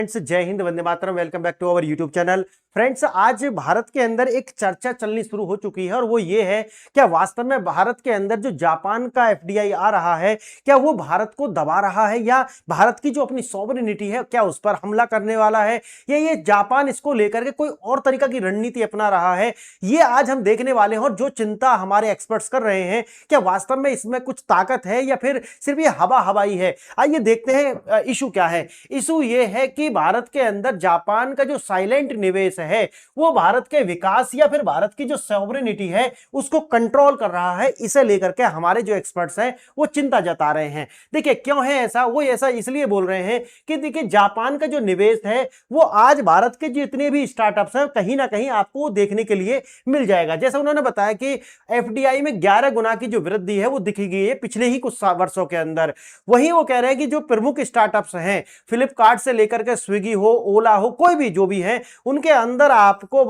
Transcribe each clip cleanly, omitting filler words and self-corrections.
Friends, जय हिंद, वंदे मातरम। Welcome back to our YouTube channel. Friends, आज भारत के अंदर एक चर्चा चलनी शुरू हो चुकी है और वो ये है, क्या वास्तव में भारत के अंदर जो जापान का एफडीआई आ रहा है, क्या वो भारत को दबा रहा है या भारत की जो अपनी सॉवरेनिटी है क्या उस पर हमला करने वाला है, या ये जापान इसको लेकर के कोई और तरीका की रणनीति अपना रहा है। ये आज हम देखने वाले हैं और जो चिंता हमारे एक्सपर्ट्स कर रहे हैं, क्या वास्तव में इसमें कुछ ताकत है या फिर सिर्फ ये हवा हवाई है। आइए देखते हैं इशू क्या है। इशू ये है कि भारत के अंदर जापान का जो साइलेंट निवेश है वो भारत के विकास या फिर भारत की जो सॉवरेनिटी है उसको कंट्रोल कर रहा है। इसे लेकर के हमारे जो एक्सपर्ट्स हैं वो चिंता जता रहे हैं। देखिए क्यों है ऐसा, वो ऐसा इसलिए बोल रहे हैं कि देखिए जापान का जो निवेश है वो आज भारत के जितने भी स्टार्टअप्स हैं कहीं ना कहीं आपको देखने के लिए मिल जाएगा। जैसे उन्होंने बताया कि एफडीआई में 11 गुना की जो वृद्धि है वो दिखी गई है पिछले ही कुछ वर्षों के अंदर। वहीं वो कह रहे हैं कि जो प्रमुख स्टार्टअप्स हैं, फ्लिपकार्ट से लेकर के स्विगी हो, ओला हो, कोई भी जो भी है, उनके अंदर आपको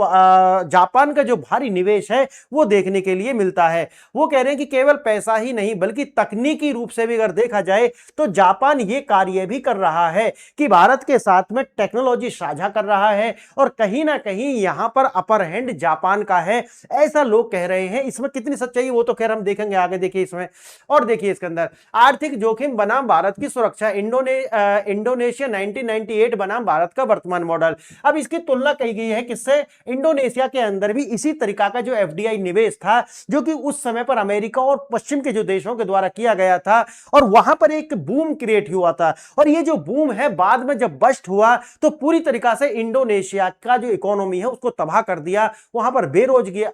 जापान का जो भारी निवेश है वो देखने के लिए मिलता है। वो कह रहे हैं कि केवल पैसा ही नहीं बल्कि तकनीकी रूप से भी अगर देखा जाए तो जापान ये कार्य भी कर रहा है कि भारत के साथ में टेक्नोलॉजी साझा कर रहा है और कहीं ना कहीं यहां पर अपर हैंड जापान का है, ऐसा लोग कह रहे हैं। इसमें कितनी सच्चाई वो तो खैर हम देखेंगे आगे। देखिए इसमें और देखिए इसके अंदर आर्थिक जोखिम बनाम भारत की सुरक्षा, इंडोनेशिया 1998 बनाम भारत का वर्तमान मॉडल। अब इसकी तुलना कही गई है किससे? इंडोनेशिया के अंदर भी इसी तरीका का जो एफडीआई निवेश था जो कि उस समय पर अमेरिका और पश्चिम के जो देशों के द्वारा किया गया था और वहां पर एक बूम क्रिएट हुआ था। और ये जो बूम है बाद में जब बस्ट हुआ तो पूरी तरीका से इंडोनेशिया का जो इकोनॉमी है उसको तबाह कर दिया। वहां पर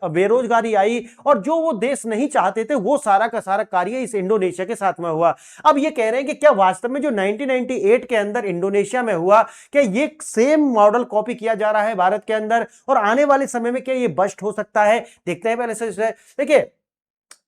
बेरोजगारी आई और जो वो देश नहीं चाहते थे वो सारा का सारा कार्य इस इंडोनेशिया के साथ में हुआ। अब ये कह रहे हैं कि क्या वास्तव में जो 1998 के अंदर इंडोनेशिया में हुआ, क्या ये सेम मॉडल कॉपी किया जा रहा है भारत के अंदर और आने वाले समय में क्या ये बस्ट हो सकता है? देखते हैं पहले से। देखिए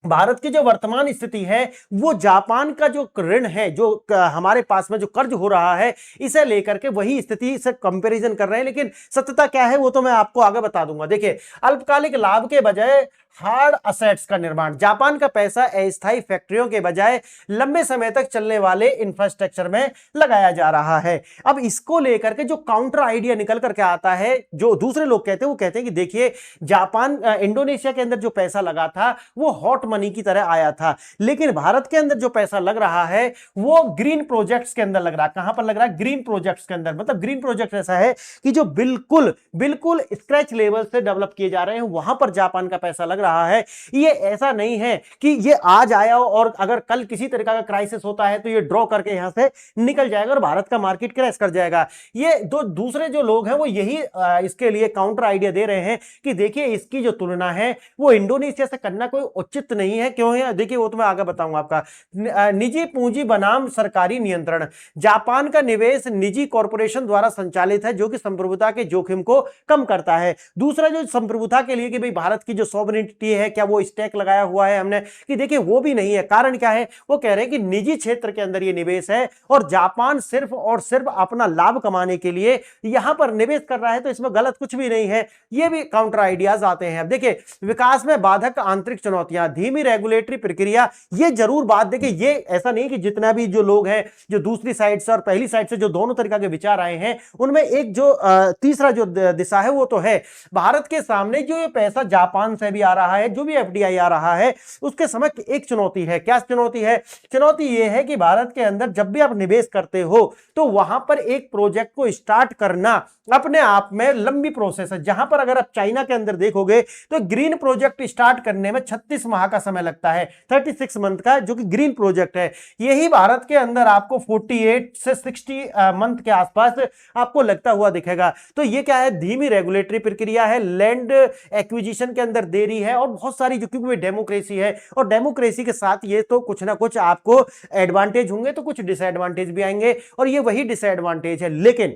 भारत की जो वर्तमान स्थिति है वो जापान का जो ऋण है, जो हमारे पास में जो कर्ज हो रहा है, इसे लेकर के वही स्थिति से कंपैरिजन कर रहे हैं। लेकिन सत्यता क्या है वो तो मैं आपको आगे बता दूंगा। देखिए अल्पकालिक लाभ के बजाय हार्ड असेट्स का निर्माण, जापान का पैसा अस्थायी फैक्ट्रियों के बजाय लंबे समय तक चलने वाले इंफ्रास्ट्रक्चर में लगाया जा रहा है। अब इसको लेकर के जो काउंटर आइडिया निकल करके आता है, जो दूसरे लोग कहते हैं वो कहते हैं कि देखिए जापान इंडोनेशिया के अंदर जो पैसा लगा था वो हॉट मनी की तरह आया था, लेकिन भारत के अंदर जो पैसा लग रहा है वो ग्रीन प्रोजेक्ट्स के अंदर लग रहा है। कहां पर लग रहा है? ग्रीन प्रोजेक्ट्स के अंदर। मतलब ग्रीन प्रोजेक्ट ऐसा है कि जो बिल्कुल बिल्कुल स्क्रैच लेवल से डेवलप किए जा रहे हैं, वहां पर जापान का पैसा लग रहा है। ये ऐसा नहीं है कि ये आज आया और अगर कल किसी तरीका का क्राइसिस होता है तो ये ड्रॉ करके यहां से निकल जाएगा और भारत का मार्केट क्रैश कर जाएगा। ये दो दूसरे जो लोग हैं वो यही इसके लिए काउंटर आइडिया दे रहे हैं कि देखिए इसकी जो तुलना है वो इंडोनेशिया से करना कोई उचित नहीं है। क्यों है? देखिए वो तो मैं आगे बताऊंगा आपका। निजी पूंजी बनाम सरकारी नियंत्रण, जापान का निवेश निजी कॉर्पोरेशन द्वारा संचालित है जो कि संप्रभुता के जोखिम को कम करता है। दूसरा जो संप्रभुता के लिए कि भाई भारत की जो सॉवरेनिटी है क्या वो स्टैक लगाया हुआ है हमने, कि देखिए वो भी नहीं है। कारण क्या है? वो कह रहे हैं कि निजी क्षेत्र के अंदर ये निवेश है और जापान सिर्फ और सिर्फ अपना लाभ कमाने के लिए यहां पर निवेश कर रहा है, तो इसमें गलत कुछ भी नहीं है। ये भी काउंटर आइडियाज आते हैं। अब देखिए विकास में बाधक आंतरिक चुनौतियां, धीमी रेगुलेटरी प्रक्रिया, ये जरूर बात। देखिए ये ऐसा नहीं कि जितना भी जो लोग हैं जो दूसरी साइड से और पहली साइड से जो दोनों तरीका के विचार आए हैं उनमें एक जो तीसरा जो दिशा है वो तो है। भारत के सामने जो ये पैसा जापान से भी आ रहा है, जो भी एफडीआई आ रहा है, उसके समक्ष एक चुनौती है। क्या चुनौती है? चुनौती यह है कि भारत के अंदर जब भी आप निवेश करते हो तो वहां पर एक प्रोजेक्ट को स्टार्ट करना अपने आप में लंबी प्रोसेस है। जहां पर अगर आप चाइना के अंदर देखोगे तो ग्रीन प्रोजेक्ट स्टार्ट करने में 36 माह का समय लगता है, 36 मंथ का, जो कि ग्रीन प्रोजेक्ट है। यही भारत के अंदर आपको 48 से 60 मंथ के आसपास आपको लगता हुआ दिखेगा। तो ये क्या है? धीमी रेगुलेटरी प्रक्रिया है, लैंड एक्विजिशन के अंदर देरी है और बहुत सारी, जो क्योंकि डेमोक्रेसी है और डेमोक्रेसी के साथ ये तो कुछ ना कुछ आपको एडवांटेज होंगे तो कुछ डिसएडवांटेज भी आएंगे और ये वही डिसएडवांटेज है। लेकिन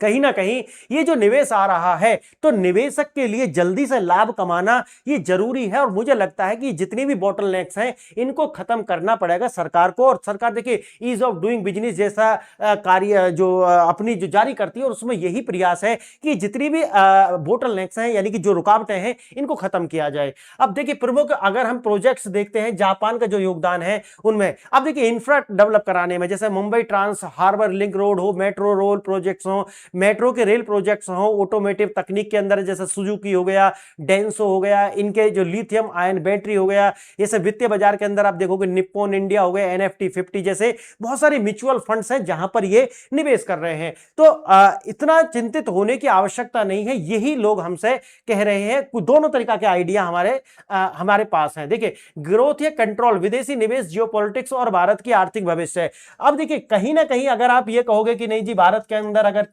कहीं ना कहीं ये जो निवेश आ रहा है तो निवेशक के लिए जल्दी से लाभ कमाना ये जरूरी है, और मुझे लगता है कि जितनी भी बॉटलनेक्स हैं इनको खत्म करना पड़ेगा सरकार को। और सरकार देखिए ईज ऑफ डूइंग बिजनेस जैसा कार्य जो अपनी जो जारी करती है, और उसमें यही प्रयास है कि जितनी भी बॉटलनेक्स हैं यानी कि जो रुकावटें हैं इनको खत्म किया जाए। अब देखिए प्रमुख अगर हम प्रोजेक्ट्स देखते हैं जापान का जो योगदान है उनमें, अब देखिए इंफ्रा डेवलप कराने में जैसे Mumbai trans harbour link road हो, मेट्रो रोड प्रोजेक्ट्स हो, मेट्रो के रेल प्रोजेक्ट्स हो, ऑटोमेटिव तकनीक के अंदर जैसे सुजुकी हो गया, डेंसो हो गया, इनके जो लिथियम आयन बैटरी हो गया, जैसे वित्तीय बाजार के अंदर आप देखोगे निप्पॉन इंडिया हो गया, एनएफटी 50 जैसे बहुत सारे म्यूचुअल फंड्स हैं जहां पर ये निवेश कर रहे हैं। तो इतना चिंतित होने की आवश्यकता नहीं है, यही लोग हमसे कह रहे हैं। दोनों तरीका के आइडिया हमारे पास हैं। देखिए ग्रोथ या कंट्रोल, विदेशी निवेश, जियोपॉलिटिक्स और भारत की आर्थिक भविष्य। अब देखिए कहीं ना कहीं अगर आप ये कहोगे कि नहीं जी भारत के अंदर अगर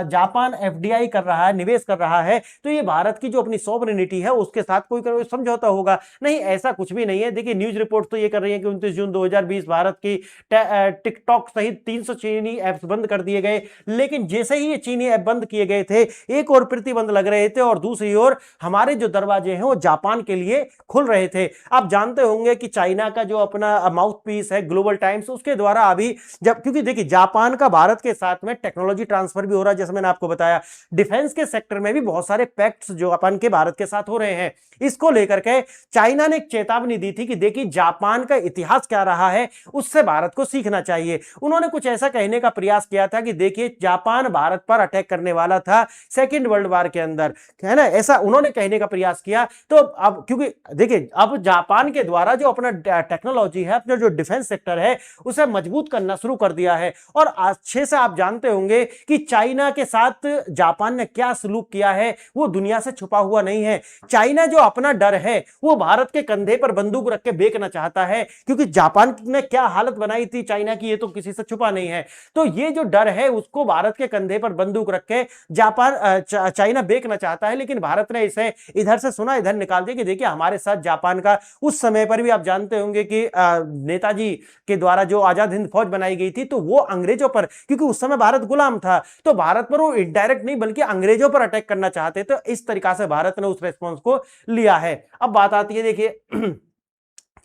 जापान एफडीआई कर रहा है, निवेश कर रहा है, तो ये भारत की जो अपनी सॉवरेनिटी है उसके साथ कोई समझौता होगा, नहीं ऐसा कुछ भी नहीं है। देखिए न्यूज रिपोर्ट तो ये कर रही है कि 29 जून 2020 भारत की टिकटॉक सहित 300 चीनी ऐप्स बंद कर दिए गए। लेकिन जैसे ही ये चीनी ऐप बंद किए गए थे एक और प्रतिबंध लग रहे थे और दूसरी ओर हमारे जो दरवाजे हैं वो जापान के लिए खुल रहे थे। आप जानते होंगे कि चाइना का जो अपना माउथ पीस है ग्लोबल टाइम्स, उसके द्वारा अभी जब क्योंकि देखिए जापान का भारत के साथ में टेक्नोलॉजी ट्रांसफर भी हो रहा है, जैसे मैंने आपको बताया डिफेंस के सेक्टर में भी बहुत सारे पैक्ट्स जो अपन के भारत के साथ हो रहे हैं। इसको लेकर के चाइना ने एक चेतावनी दी थी कि देखिए जापान का इतिहास क्या रहा है उससे भारत को सीखना चाहिए। उन्होंने कुछ ऐसा कहने का प्रयास किया था कि देखिए जापान भारत पर अटैक करने वाला था सेकेंड वर्ल्ड वॉर के अंदर, है ना, ऐसा उन्होंने कहने का प्रयास किया। तो अब क्योंकि देखिए अब जापान के द्वारा जो अपना टेक्नोलॉजी है, अपना जो डिफेंस सेक्टर है उसे मजबूत करना शुरू कर दिया है। और अच्छे से आप जानते होंगे कि चाइना के साथ जापान ने क्या सलूक किया है वो दुनिया से छुपा हुआ नहीं है। चाइना जो अपना डर है वो भारत के कंधे पर बंदूक रख के बेचना चाहता है, क्योंकि जापान ने क्या हालत बनाई थी चाइना की ये तो किसी से छुपा नहीं है। तो ये जो डर है उसको भारत के कंधे पर बंदूक रख के चाइना बेचना चाहता है, लेकिन भारत ने इसे इधर से सुना इधर निकाल दिया कि देखिए हमारे साथ जापान का उस समय पर भी आप जानते होंगे कि नेताजी के द्वारा जो आजाद हिंद फौज बनाई गई थी तो वो अंग्रेजों पर, क्योंकि उस समय भारत गुलाम था, तो भारत पर वो इनडायरेक्ट नहीं बल्कि अंग्रेजों पर अटैक करना चाहते थे। तो इस तरीका से भारत ने उस रेस्पॉन्स को लिया है। अब बात आती है देखिए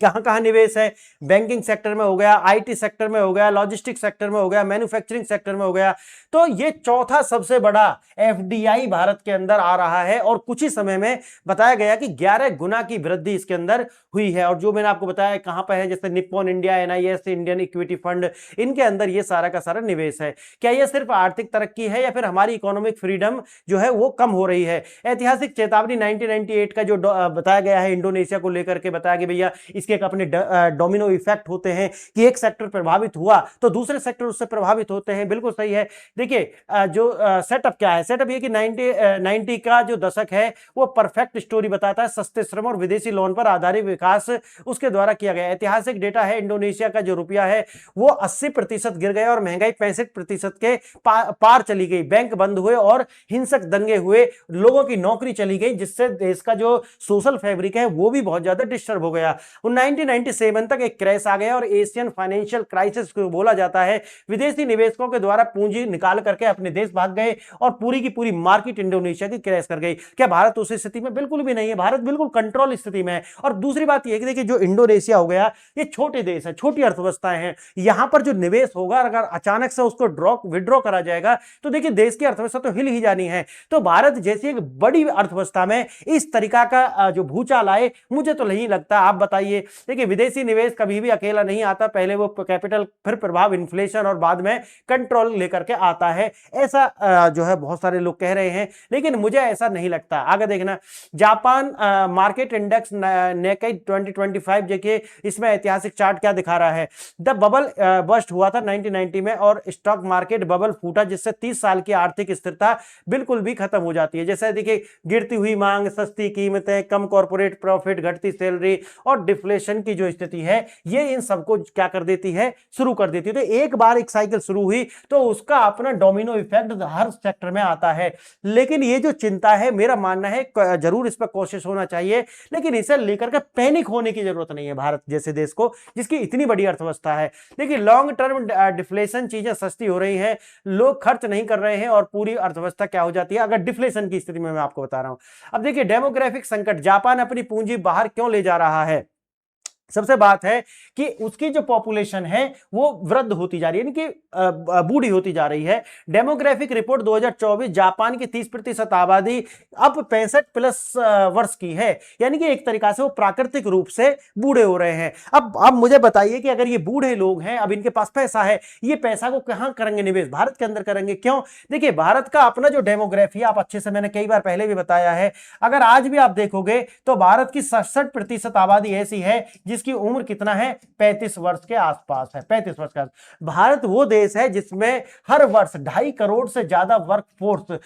कहां कहां निवेश है, बैंकिंग सेक्टर में हो गया, आईटी सेक्टर में हो गया, लॉजिस्टिक्स सेक्टर में हो गया, मैन्युफैक्चरिंग सेक्टर में हो गया। तो ये चौथा सबसे बड़ा एफडीआई भारत के अंदर आ रहा है और कुछ ही समय में बताया गया कि 11 गुना की वृद्धि इसके अंदर हुई है। और जो मैंने आपको बताया कहां पर है, जैसे Nippon India, NIS, Indian equity fund, इनके अंदर ये सारा का सारा निवेश है। क्या ये सिर्फ आर्थिक तरक्की है या फिर हमारी इकोनॉमिक फ्रीडम जो है वो कम हो रही है? ऐतिहासिक चेतावनी 1998 का जो बताया गया है इंडोनेशिया को लेकर के, बताया कि भैया इसके एक अपने डोमिनो इफेक्ट होते हैं कि एक सेक्टर प्रभावित हुआ तो दूसरे सेक्टर उससे प्रभावित होते हैं। बिल्कुल सही है। देखिए जो सेटअप क्या है, सेटअप ये कि 90 का जो दशक है वो परफेक्ट स्टोरी बताता है, सस्ते श्रम और विदेशी लोन पर आधारित विकास उसके द्वारा किया गया। ऐतिहासिक डेटा है, इंडोनेशिया का जो रुपया है वो 80% गिर गया और महंगाई 65% के पार चली गई। बैंक बंद हुए और हिंसक दंगे हुए, लोगों की नौकरी चली गई, जिससे देश का जो सोशल फैब्रिक है वो भी बहुत ज्यादा डिस्टर्ब हो गया। 1997 तक एक क्रैश आ गया और एशियन फाइनेंशियल क्राइसिस को बोला जाता है। विदेशी निवेशकों के द्वारा पूंजी निकाल करके अपने देश भाग गए और पूरी की पूरी मार्केट इंडोनेशिया की क्रैश कर गई। क्या भारत उस स्थिति में? बिल्कुल भी नहीं है, भारत बिल्कुल कंट्रोल स्थिति में है। और दूसरी बात यह कि देखिए जो इंडोनेशिया हो गया ये छोटे देश है, छोटी अर्थव्यवस्थाएं हैं, यहां पर जो निवेश होगा अगर अचानक से उसको विड्रॉ करा जाएगा तो देखिए देश की अर्थव्यवस्था तो हिल ही जानी है। तो भारत जैसी एक बड़ी अर्थव्यवस्था में इस तरीका का जो भूचाल आए मुझे तो नहीं लगता। आप बताइए। देखिए विदेशी निवेश कभी भी अकेला नहीं आता, पहले वो कैपिटल, फिर प्रभाव, इन्फ्लेशन और बाद में कंट्रोल लेकर के आता है, ऐसा जो है बहुत सारे लोग कह रहे हैं, लेकिन मुझे ऐसा नहीं लगता। आगे देखना जापान मार्केट इंडेक्स नेकाई 2025, देखिए इसमें ऐतिहासिक चार्ट क्या दिखा रहा है। द बबल बस्ट हुआ था 1990 में और स्टॉक मार्केट बबल फूटा, जिससे 30 साल की आर्थिक स्थिरता बिल्कुल भी खत्म हो जाती है। जैसे देखिए गिरती हुई मांग, सस्ती कीमतें, कम कॉर्पोरेट प्रॉफिट, घटती सैलरी और डिफ्लेशन स्टैग्फ्लेशन की जो स्थिति है ये इन सबको क्या कर देती है, शुरू कर देती है। तो एक बार एक साइकिल शुरू हुई तो उसका अपना डोमिनो इफेक्ट हर सेक्टर में आता है। लेकिन ये जो चिंता है, मेरा मानना है जरूर इस पर कोशिश होना चाहिए, लेकिन इसे लेकर के पैनिक होने की जरूरत नहीं है भारत जैसे देश को, जिसकी इतनी बड़ी अर्थव्यवस्था है। देखिए लॉन्ग टर्म डिफ्लेशन, चीजें सस्ती हो रही हैं, लोग खर्च नहीं कर रहे हैं और पूरी अर्थव्यवस्था क्या हो जाती है अगर डिफ्लेशन की स्थिति में, मैं आपको बता रहा हूं। अब देखिए डेमोग्राफिक संकट, जापान अपनी पूंजी बाहर क्यों ले जा रहा है? सबसे बात है कि उसकी जो पॉपुलेशन है वो वृद्ध होती जा रही है, यानी कि बूढ़ी होती जा रही है। डेमोग्राफिक रिपोर्ट 2024, जापान की 30% आबादी अब 65+ वर्ष की है, यानी कि एक तरीका से वो प्राकृतिक रूप से बूढ़े हो रहे हैं। अब मुझे बताइए कि अगर ये बूढ़े लोग हैं, अब इनके पास पैसा है, ये पैसा को कहां करेंगे निवेश? भारत के अंदर करेंगे। क्यों? देखिए भारत का अपना जो डेमोग्राफी, आप अच्छे से, मैंने कई बार पहले भी बताया है, अगर आज भी आप देखोगे तो भारत की 67% आबादी ऐसी है जिसकी उम्र कितना है, 35 वर्ष के आसपास है, 35 वर्ष का। भारत वो देश है जिसमें हर वर्ष 2.5 करोड़ से ज्यादा वर्क फोर्स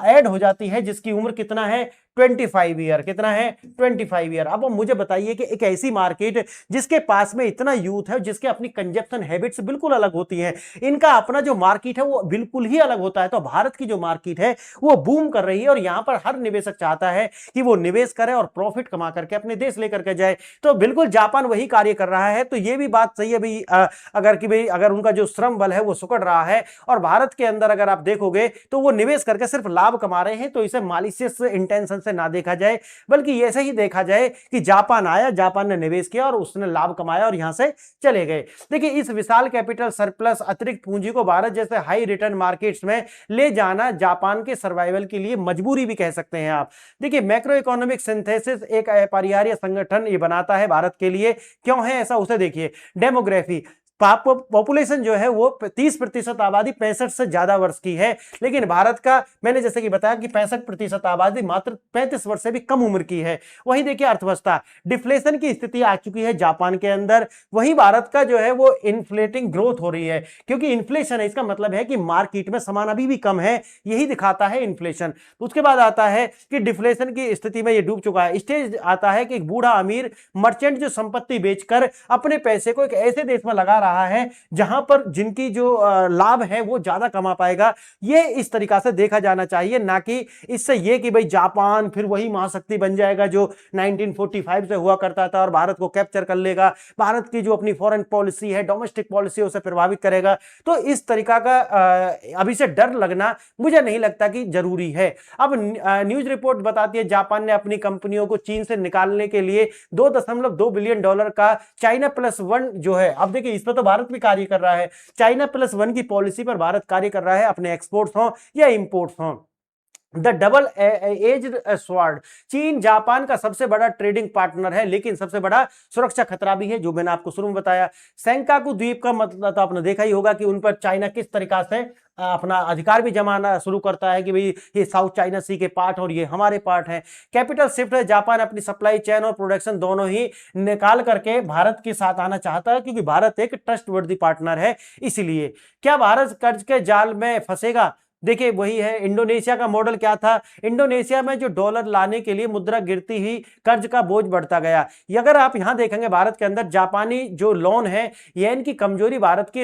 ऐड हो जाती है, जिसकी उम्र कितना है, 25 ईयर। कितना है? 25 ईयर। अब मुझे बताइए कि एक ऐसी मार्केट जिसके पास में इतना यूथ है, जिसके अपनी कंजप्शन हैबिट्स बिल्कुल अलग होती हैं, इनका अपना जो मार्केट है वो बिल्कुल ही अलग होता है। तो भारत की जो मार्केट है वो बूम कर रही है और यहां पर हर निवेशक चाहता है कि वो निवेश करे और प्रॉफिट कमा करके अपने देश लेकर के जाए। तो बिल्कुल जापान वही कार्य कर रहा है। तो ये भी बात सही है भाई, अगर उनका जो श्रम बल है वो सुकड़ रहा है और भारत के अंदर अगर आप देखोगे तो वो निवेश करके सिर्फ लाभ कमा रहे हैं, तो इसे मालिशियस इंटेंशन से ना देखा जाए, बल्कि ऐसे ही देखा जाए कि जापान आया, जापान ने निवेश किया और उसने लाभ कमाया और यहां से चले गए। देखिए इस विशाल कैपिटल सरप्लस, अतिरिक्त पूंजी को भारत जैसे हाई रिटर्न मार्केट्स में ले जाना जापान के सर्वाइवल के लिए मजबूरी भी कह सकते हैं आप। देखिए मैक्रो इकोनॉमिक सिंथेसिस एक अपरिहार्य संगठन ये बनाता है भारत के लिए। क्यों है ऐसा, उसे देखिए। डेमोग्राफी, पॉपुलेशन जो है वो 30% आबादी 65 से ज्यादा वर्ष की है, लेकिन भारत का मैंने जैसे कि बताया कि 65% आबादी मात्र 35 वर्ष से भी कम उम्र की है। वहीं देखिए अर्थव्यवस्था, डिफ्लेशन की स्थिति आ चुकी है जापान के अंदर। वहीं भारत का जो है वो इन्फ्लेटिंग ग्रोथ हो रही है, क्योंकि इन्फ्लेशन है, इसका मतलब है कि मार्केट में सामान अभी भी कम है, यही दिखाता है इन्फ्लेशन। उसके बाद आता है कि डिफ्लेशन की स्थिति में ये डूब चुका है। स्टेज आता है कि एक बूढ़ा अमीर मर्चेंट जो संपत्ति बेचकर अपने पैसे को एक ऐसे देश में लगा रहा है जहां पर जिनकी जो लाभ है वो ज्यादा कमा पाएगा। ये इस तरीका से देखा जाना चाहिए, ना कि इससे ये कि भाई जापान फिर वही महाशक्ति बन जाएगा जो 1945 से हुआ करता था और भारत को कैप्चर कर लेगा, भारत की जो अपनी फॉरेन पॉलिसी है, डोमेस्टिक पॉलिसी उसे प्रभावित करेगा। तो इस तरीका का अभी से डर लगना मुझे नहीं लगता कि जरूरी है। अब न्यूज रिपोर्ट बताती है जापान ने अपनी कंपनियों को चीन से निकालने के लिए $2.2 बिलियन का चाइना प्लस वन जो है, अब देखिए इस पर तो भारत भी कार्य कर रहा है, चाइना प्लस वन की पॉलिसी पर भारत कार्य कर रहा है, अपने एक्सपोर्ट्स हों या इंपोर्ट्स हों। द डबल एज्ड स्वॉर्ड, चीन जापान का सबसे बड़ा ट्रेडिंग पार्टनर है, लेकिन सबसे बड़ा सुरक्षा खतरा भी है, जो मैंने आपको शुरू में बताया। सेंकाकू द्वीप का मतलब तो आपने देखा ही होगा कि उन पर चाइना किस तरीका से अपना अधिकार भी जमाना शुरू करता है कि भाई ये साउथ चाइना सी के पार्ट और ये हमारे पार्ट हैं। कैपिटल शिफ्ट है, जापान अपनी सप्लाई चेन और प्रोडक्शन दोनों ही निकाल करके भारत के साथ आना चाहता है, क्योंकि भारत एक ट्रस्टवर्दी पार्टनर है। इसीलिए क्या भारत कर्ज के जाल में फंसेगा? देखिए वही है, इंडोनेशिया का मॉडल क्या था, इंडोनेशिया में जो डॉलर लाने के लिए मुद्रा गिरती ही कर्ज का बोझ बढ़ता गया। ये अगर आप यहां देखेंगे भारत के अंदर जापानी जो लोन है, ये इनकी कमजोरी भारत की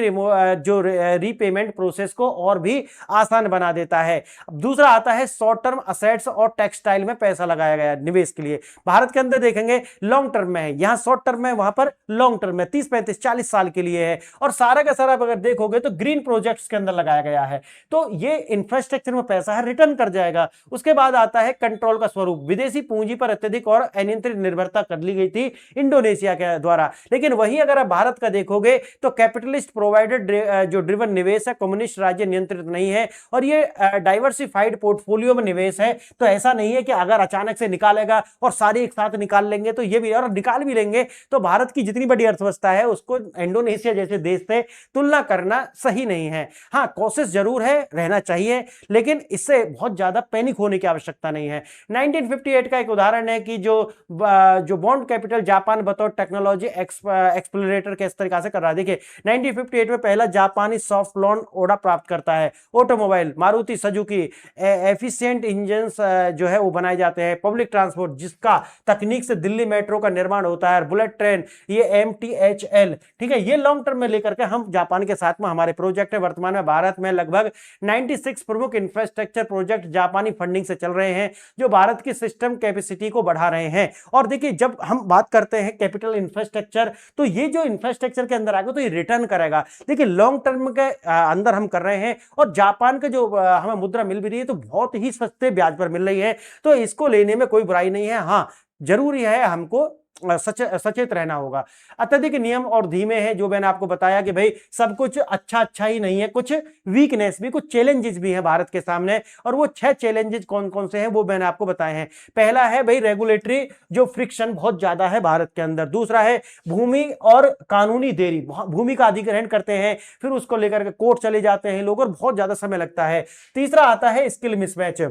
जो रीपेमेंट प्रोसेस को और भी आसान बना देता है। दूसरा आता है शॉर्ट टर्म असेट्स और टेक्सटाइल में पैसा लगाया गया निवेश के लिए। भारत के अंदर देखेंगे लॉन्ग टर्म में है, यहां शॉर्ट टर्म में, वहां पर लॉन्ग टर्म में 30, 35, 40 साल के लिए है। और सारा का सारा अगर देखोगे तो ग्रीन प्रोजेक्ट्स के अंदर लगाया गया है। तो ये इंफ्रास्ट्रक्चर में पैसा है, रिटर्न कर जाएगा। उसके बाद आता है कंट्रोल का स्वरूप, विदेशी पूंजी पर अत्यधिक और अनियंत्रित निर्भरता कर ली गई थी इंडोनेशिया के द्वारा। लेकिन वही अगर आप भारत का देखोगे तो कैपिटलिस्ट प्रोवाइडेड जो ड्रिवन निवेश है, कम्युनिस्ट राज्य नियंत्रित नहीं है और ये डाइवर्सिफाइड पोर्टफोलियो में निवेश है। तो ऐसा नहीं है कि अगर अचानक से निकालेगा और सारे एक साथ निकाल लेंगे, तो ये भी, और निकाल भी लेंगे तो भारत की जितनी बड़ी अर्थव्यवस्था है उसको इंडोनेशिया जैसे देश से तुलना करना सही नहीं है। हाँ कोशिश जरूर है, रहना चाहिए चाहिए, लेकिन इससे बहुत ज्यादा पैनिक होने की आवश्यकता नहीं है। 1958 का एक उदाहरण है कि जो बॉन्ड कैपिटल जापान बतौर टेक्नोलॉजी एक्सप्लोरेटर के इस तरीका से कर रहा है। देखिए 1958 में पहला जापानी सॉफ्ट लोन ओडा प्राप्त करता है। Automobile Maruti Suzuki efficient engine जो है वो बनाए जाते हैं। पब्लिक ट्रांसपोर्ट जिसका तकनीक से दिल्ली मेट्रो का निर्माण होता है। बुलेट ट्रेन ये MTHL, ठीक है, ये लॉन्ग टर्म में लेकर के हम जापान के साथ में हमारे प्रोजेक्ट है। वर्तमान में भारत में लगभग 96 प्रमुख इंफ्रास्ट्रक्चर प्रोजेक्ट जापानी फंडिंग से चल रहे हैं, जो भारत की सिस्टम कैपेसिटी को बढ़ा रहे हैं। और देखिए जब हम बात करते हैं कैपिटल इंफ्रास्ट्रक्चर, तो ये जो इंफ्रास्ट्रक्चर के अंदर आएगा तो ये रिटर्न करेगा। देखिए लॉन्ग टर्म के अंदर हम कर रहे हैं, और जापान के जो हमें मुद्रा मिल भी रही है तो बहुत ही सस्ते ब्याज पर मिल रही है, तो इसको लेने में कोई बुराई नहीं है। हाँ, जरूरी है हमको सचेत रहना होगा। अत्यधिक नियम और धीमे हैं, जो मैंने आपको बताया कि भाई सब कुछ अच्छा ही नहीं है, कुछ वीकनेस भी, कुछ चैलेंजेस भी हैं भारत के सामने, और वो 6 चैलेंजेस कौन कौन से हैं वो मैंने आपको बताए हैं। पहला है भाई रेगुलेटरी जो फ्रिक्शन बहुत ज्यादा है भारत के अंदर। दूसरा है भूमि और कानूनी देरी, भूमि का अधिग्रहण करते हैं फिर उसको लेकर के कोर्ट चले जाते हैं लोग और बहुत ज्यादा समय लगता है। तीसरा आता है स्किल मिसमैच।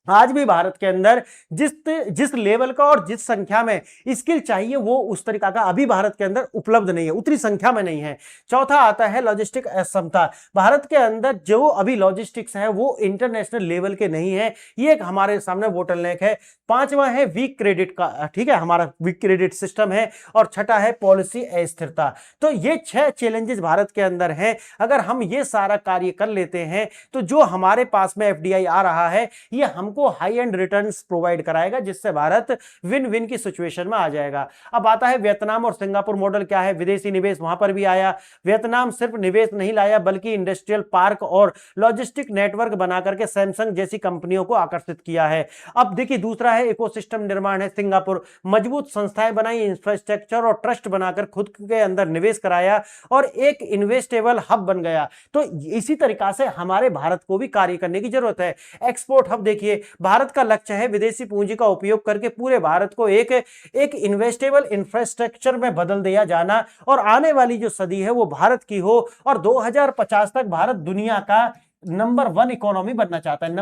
आज भी भारत के अंदर जिस लेवल का और जिस संख्या में स्किल चाहिए वो उस तरीका का अभी भारत के अंदर उपलब्ध नहीं है, उतनी संख्या में नहीं है। चौथा आता है लॉजिस्टिक असमता। भारत के अंदर जो अभी लॉजिस्टिक्स है वो इंटरनेशनल लेवल के नहीं है, ये एक हमारे सामने बोटलनेक है। पांचवा है वीक क्रेडिट का, ठीक है, हमारा वीक क्रेडिट सिस्टम है। और छठा है पॉलिसी अस्थिरता। तो ये 6 चैलेंजेस भारत के अंदर हैं। अगर हम ये सारा कार्य कर लेते हैं तो जो हमारे पास में FDI आ रहा है ये हमको हाई एंड रिटर्न्स प्रोवाइड कराएगा, जिससे भारत विन विन की सिचुएशन में आ जाएगा। अब आता है वियतनाम और सिंगापुर मॉडल क्या है। विदेशी निवेश वहां पर भी आया। वियतनाम सिर्फ निवेश नहीं लाया बल्कि इंडस्ट्रियल पार्क और लॉजिस्टिक नेटवर्क बनाकर के सैमसंग जैसी कंपनियों को आकर्षित किया है। अब देखिए दूसरा है इकोसिस्टम निर्माण है। सिंगापुर मजबूत संस्थाएं बनाई, इंफ्रास्ट्रक्चर और ट्रस्ट बनाकर खुद के अंदर निवेश कराया और एक इन्वेस्टेबल हब बन गया। तो इसी तरीका से हमारे भारत को भी कार्य करने की जरूरत है। एक्सपोर्ट हब देखिए, भारत का लक्ष्य है विदेशी पूंजी का उपयोग करके पूरे भारत को एक इन्वेस्टेबल इंफ्रास्ट्रक्चर में बदल दिया जाना, और आने वाली जो सदी है वो भारत की हो, और 2050 तक भारत दुनिया का नंबर 1 इकोनॉमी बनना चाहता है,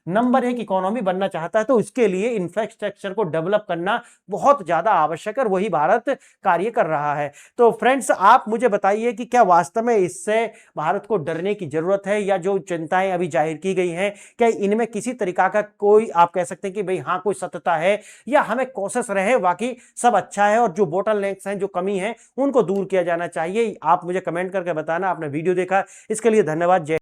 नंबर एक इकोनॉमी बनना चाहता है। तो इसके लिए इंफ्रास्ट्रक्चर को डेवलप करना बहुत ज्यादा आवश्यक है, और वही भारत कार्य कर रहा है। तो फ्रेंड्स आप मुझे बताइए कि क्या वास्तव में इससे भारत को डरने की जरूरत है, या जो चिंताएं अभी जाहिर की गई हैं क्या इनमें किसी तरीका का कोई आप कह सकते हैं कि भाई हाँ कोई सत्यता है, या हमें कोशिश रहे बाकी सब अच्छा है और जो बोटलनेक्स हैं, जो कमी है उनको दूर किया जाना चाहिए। आप मुझे कमेंट करके बताना। आपने वीडियो देखा इसके लिए धन्यवाद। जय